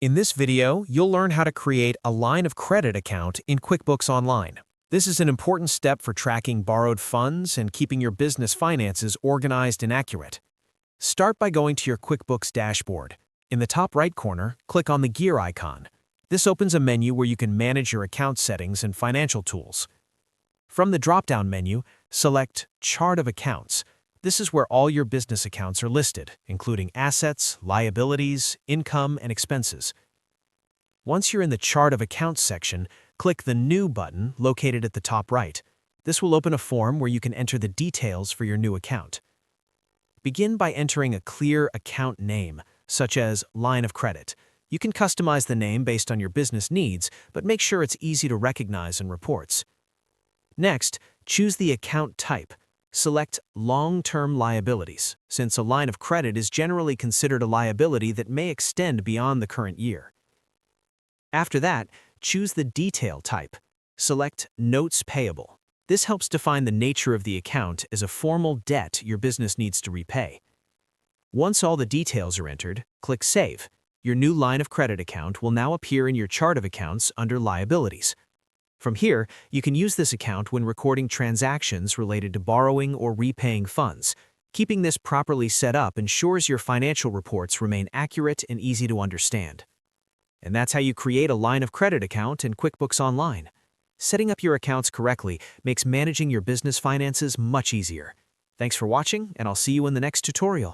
In this video, you'll learn how to create a line of credit account in QuickBooks Online. This is an important step for tracking borrowed funds and keeping your business finances organized and accurate. Start by going to your QuickBooks dashboard. In the top right corner, click on the gear icon. This opens a menu where you can manage your account settings and financial tools. From the drop-down menu, select Chart of Accounts. This is where all your business accounts are listed, including assets, liabilities, income, and expenses. Once you're in the Chart of Accounts section, click the New button located at the top right. This will open a form where you can enter the details for your new account. Begin by entering a clear account name, such as Line of Credit. You can customize the name based on your business needs, but make sure it's easy to recognize in reports. Next, choose the account type. Select Long-Term Liabilities, since a line of credit is generally considered a liability that may extend beyond the current year. After that, choose the Detail type. Select Notes Payable. This helps define the nature of the account as a formal debt your business needs to repay. Once all the details are entered, click Save. Your new line of credit account will now appear in your chart of accounts under Liabilities. From here, you can use this account when recording transactions related to borrowing or repaying funds. Keeping this properly set up ensures your financial reports remain accurate and easy to understand. And that's how you create a line of credit account in QuickBooks Online. Setting up your accounts correctly makes managing your business finances much easier. Thanks for watching, and I'll see you in the next tutorial.